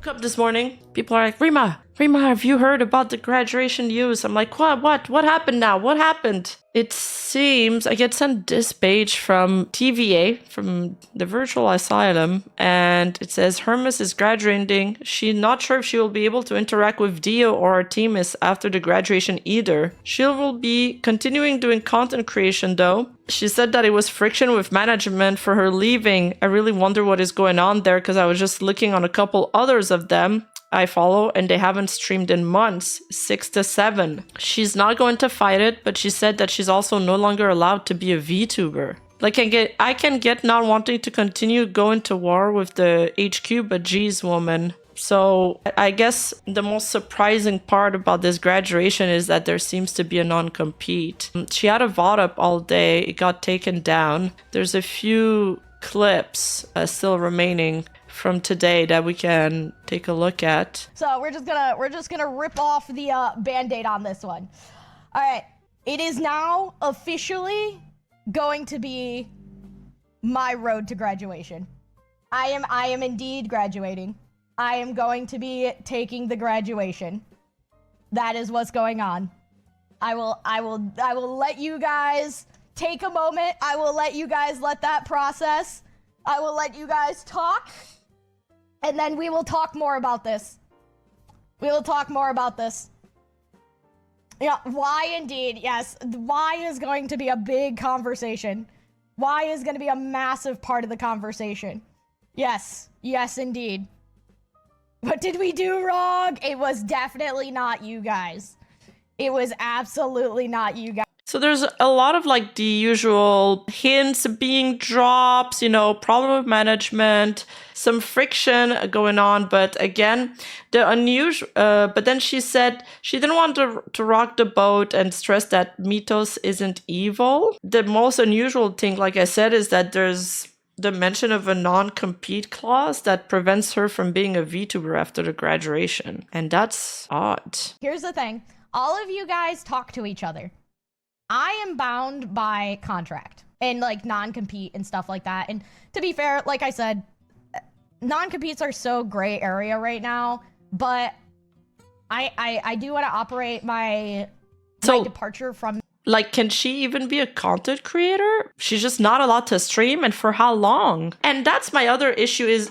woke up this morning, people are like, Rima, have you heard about the graduation news? I'm like, what happened now? What happened? It seems I get sent this page from TVA, from the virtual asylum, and it says Hermes is graduating. She's not sure if she will be able to interact with Dio or Artemis after the graduation either. She will be continuing doing content creation though. She said that it was friction with management for her leaving. I really wonder what is going on there because I was just looking on a couple others of them I follow and they haven't streamed in months, 6 to 7. She's not going to fight it, but she said that she's also no longer allowed to be a VTuber. Like I can get not wanting to continue going to war with the HQ, but geez, woman. So I guess the most surprising part about this graduation is that there seems to be a non-compete. She had a VOD up all day. It got taken down. There's a few clips still remaining from today that we can take a look at. So we're just gonna rip off the band-aid on this one. All right, it is now officially going to be my road to graduation. I am indeed graduating. I am going to be taking the graduation. That is what's going on. I will let you guys take a moment. I will let you guys let that process. I will let you guys talk. And then we will talk more about this. We will talk more about this. Yeah, why indeed, yes. Why is going to be a big conversation. Why is going to be a massive part of the conversation. Yes, yes indeed. What did we do wrong? It was definitely not you guys. It was absolutely not you guys. So there's a lot of like the usual hints being dropped, you know, problem with management, some friction going on. But again, the unusual, but then she said she didn't want to rock the boat and stress that Mythos isn't evil. The most unusual thing, like I said, is that there's the mention of a non-compete clause that prevents her from being a VTuber after the graduation. And that's odd. Here's the thing. All of you guys talk to each other. I am bound by contract and like non-compete and stuff like that. And to be fair, like I said, non-competes are so gray area right now, but I do want to operate my departure from. Like, can she even be a content creator? She's just not allowed to stream, and for how long? And that's my other issue is,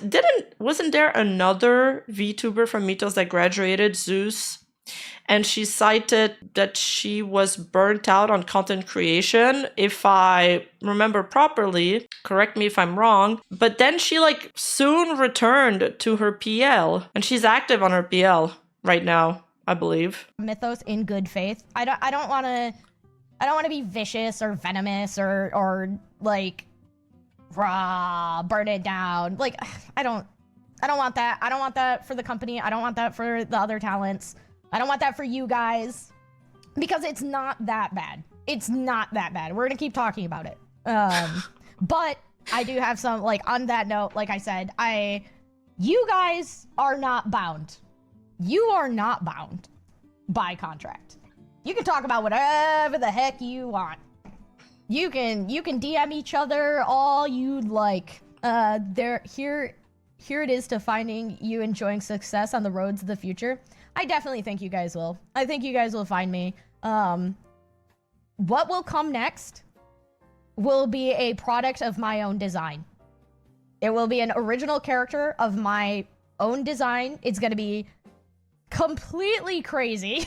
wasn't there another VTuber from Mythos that graduated, Zeus? And she cited that she was burnt out on content creation, if I remember properly. Correct me if I'm wrong. But then she like soon returned to her PL, and she's active on her PL right now, I believe. Mythos in good faith. I don't want to be vicious or venomous or like burn it down. Like I don't want that. I don't want that for the company. I don't want that for the other talents. I don't want that for you guys, because it's not that bad. It's not that bad. We're gonna keep talking about it. But I do have some, like, on that note, like I said, you guys are not bound. You are not bound by contract. You can talk about whatever the heck you want. You can DM each other all you'd like. Here it is to finding you enjoying success on the roads of the future. I definitely think you guys will. I think you guys will find me. What will come next will be a product of my own design. It will be an original character of my own design. It's gonna be completely crazy.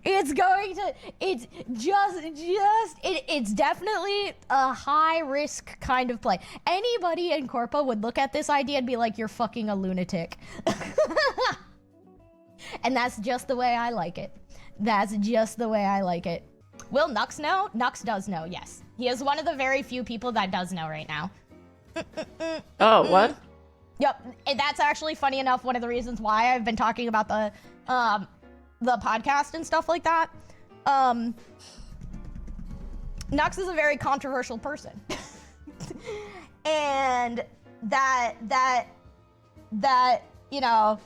It's definitely a high risk kind of play. Anybody in Corpo would look at this idea and be like, you're fucking a lunatic. And that's just the way I like it. That's just the way I like it. Will Nux know? Nux does know, yes. He is one of the very few people that does know right now. Oh, what? Yep, and that's actually funny enough one of the reasons why I've been talking about the podcast and stuff like that. Nux is a very controversial person. And that, you know,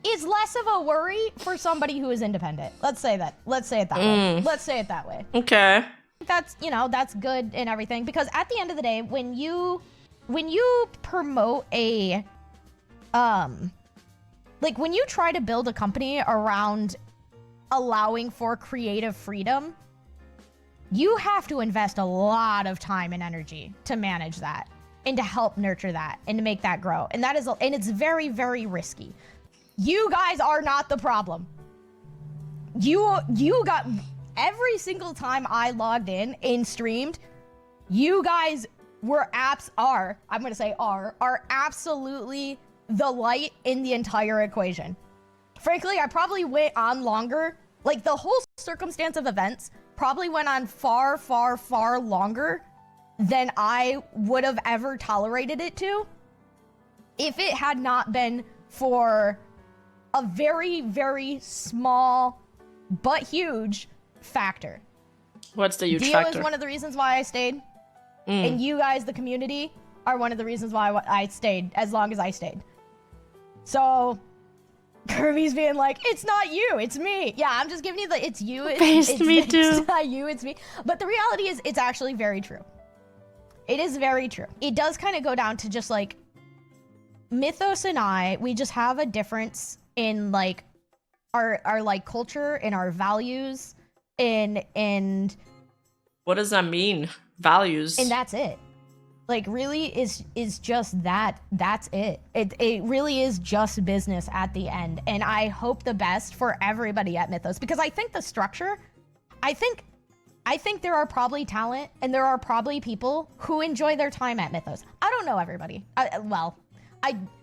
is less of a worry for somebody who is independent. Let's say that. Let's say it that way. Let's say it that way. Okay. That's, you know, that's good and everything, because at the end of the day, when you promote a like when you try to build a company around allowing for creative freedom, you have to invest a lot of time and energy to manage that and to help nurture that and to make that grow. And it's very, very risky. You guys are not the problem. You got, every single time I logged in and streamed, you guys are absolutely the light in the entire equation. Frankly, I probably went on longer. Like, the whole circumstance of events probably went on far, far, far longer than I would have ever tolerated it to if it had not been for a very, very small but huge factor. What's the huge Dio factor? is one of the reasons why I stayed. And you guys, the community, are one of the reasons why I stayed as long as I stayed. So Kirby's being like, it's not you, it's me. Yeah, I'm just giving you the it's you. It's me too. It's not you, it's me. But the reality is, it's actually very true. It is very true. It does kind of go down to just like Mythos and we just have a difference in like our like culture and our values and what does that mean? Values. And that's it. Like, really is just that. That's it. It really is just business at the end. And I hope the best for everybody at Mythos, because I think the structure, I think there are probably talent and there are probably people who enjoy their time at Mythos. I don't know everybody.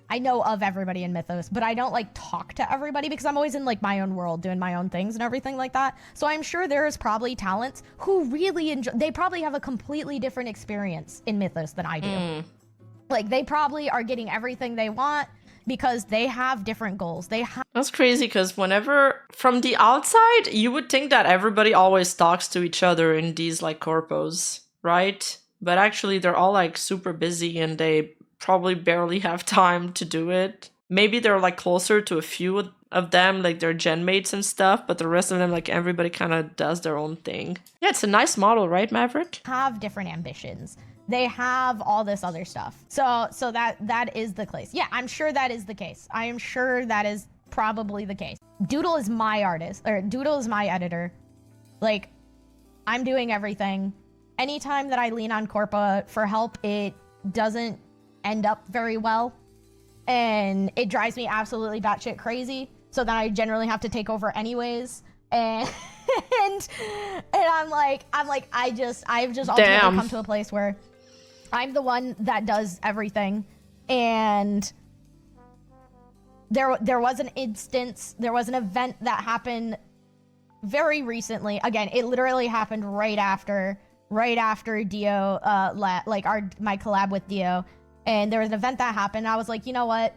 I know of everybody in Mythos, but I don't like talk to everybody because I'm always in like my own world doing my own things and everything like that. So I'm sure there's probably talents who really enjoy, they probably have a completely different experience in Mythos than I do. Like, they probably are getting everything they want because they have different goals. That's crazy, because whenever, from the outside, you would think that everybody always talks to each other in these like corpos, right? But actually they're all like super busy and they probably barely have time to do it. Maybe they're like closer to a few of them, like their gen mates and stuff, but the rest of them, like everybody kind of does their own thing. Yeah, it's a nice model, right, Maverick? Have different ambitions. They have all this other stuff. So that is the case. Yeah, I'm sure that is the case. I am sure that is probably the case. Doodle is my artist, or Doodle is my editor. Like, I'm doing everything. Anytime that I lean on Corpa for help, it doesn't end up very well. And it drives me absolutely batshit crazy. So then I generally have to take over anyways. And I've just ultimately come to a place where I'm the one that does everything. And there was an instance, there was an event that happened very recently. Again, it literally happened right after Dio, my collab with Dio. And there was an event that happened. I was like, you know what?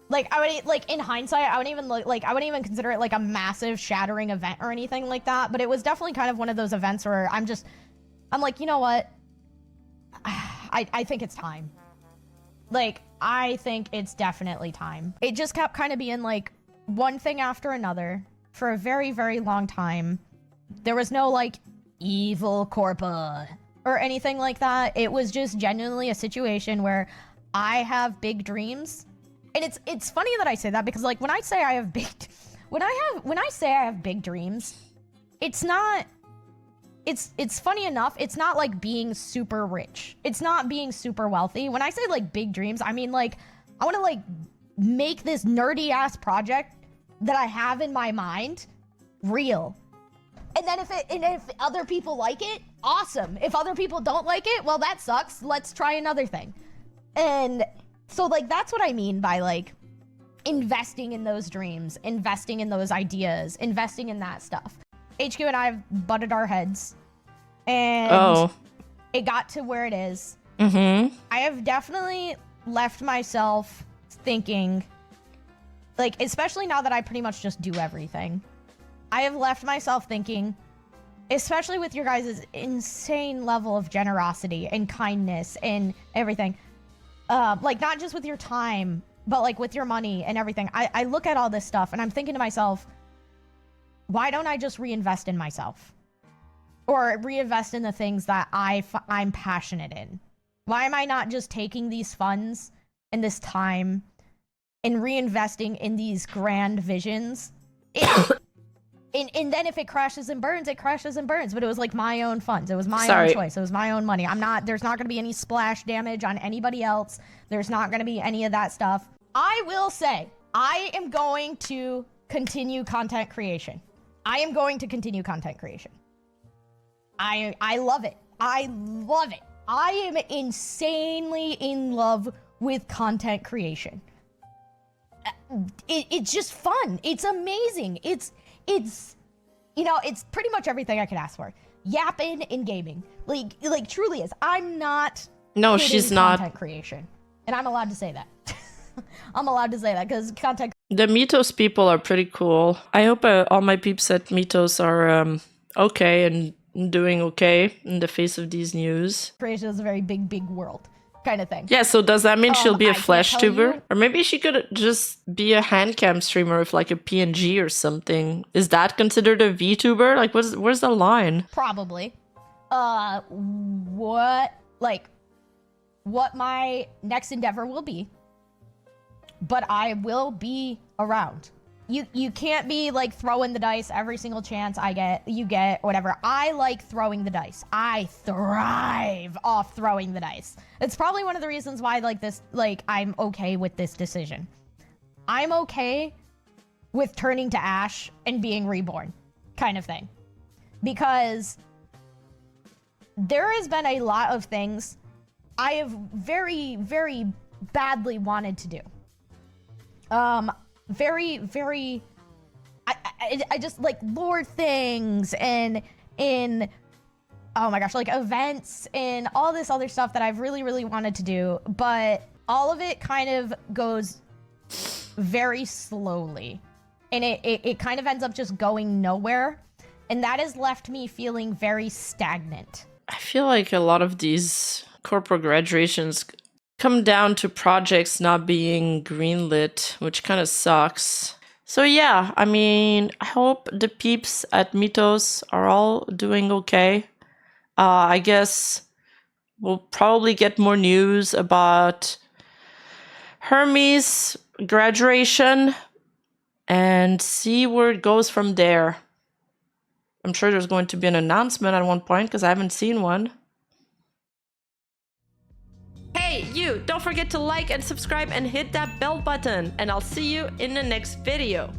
Like, I would, like, in hindsight, I wouldn't even consider it like a massive shattering event or anything like that. But it was definitely kind of one of those events where I'm like, you know what? I think it's time. Like, I think it's definitely time. It just kept kind of being like one thing after another for a very, very long time. There was no like evil Corpa or anything like that. It was just genuinely a situation where I have big dreams. And it's funny that I say that because like when I say I have big dreams, it's funny enough, it's not like being super rich. It's not being super wealthy. When I say like big dreams, I mean like I want to like make this nerdy ass project that I have in my mind real. And then if other people like it, awesome. If other people don't like it, well, that sucks. Let's try another thing. And so like that's what I mean by like investing in those dreams, investing in those ideas, investing in that stuff. HQ and I have butted our heads, and it got to where it is. I have definitely left myself thinking, like, especially now that I pretty much just do everything, I have left myself thinking, especially with your guys' insane level of generosity and kindness and everything, like not just with your time, but like with your money and everything. I look at all this stuff and I'm thinking to myself, why don't I just reinvest in myself? Or reinvest in the things that I'm passionate in? Why am I not just taking these funds and this time and reinvesting in these grand visions. And then if it crashes and burns, it crashes and burns. But it was like my own funds. It was my own choice. It was my own money. There's not going to be any splash damage on anybody else. There's not going to be any of that stuff. I will say, I am going to continue content creation. I am going to continue content creation. I love it. I love it. I am insanely in love with content creation. It's just fun. It's amazing. It's you know, it's pretty much everything I could ask for. Yapping in gaming. Like truly is. I'm not No, she's not. Content creation. And I'm allowed to say that. I'm allowed to say that because content. The Mythos people are pretty cool. I hope all my peeps at Mythos are okay and doing okay in the face of these news. Creation is a very big world kind of thing. Yeah, so does that mean she'll be a flash tuber? You. Or maybe she could just be a handcam streamer with like a PNG or something. Is that considered a VTuber? Like, where's the line? Probably. What my next endeavor will be. But I will be around. You can't be like throwing the dice every single chance you get, whatever. I like throwing the dice. I thrive off throwing the dice. It's probably one of the reasons why I'm okay with this decision. I'm okay with turning to ash and being reborn, kind of thing. Because there has been a lot of things I have very, very badly wanted to do. Very, I just like lore things and oh my gosh, like events and all this other stuff that I've really, really wanted to do, but all of it kind of goes very slowly and it kind of ends up just going nowhere, and that has left me feeling very stagnant. I feel like a lot of these corporate graduations come down to projects not being greenlit, which kind of sucks. So yeah, I mean, I hope the peeps at Mythos are all doing okay. I guess we'll probably get more news about Hermes graduation and see where it goes from there. I'm sure there's going to be an announcement at one point because I haven't seen one. Hey, you! Don't forget to like and subscribe and hit that bell button, and I'll see you in the next video.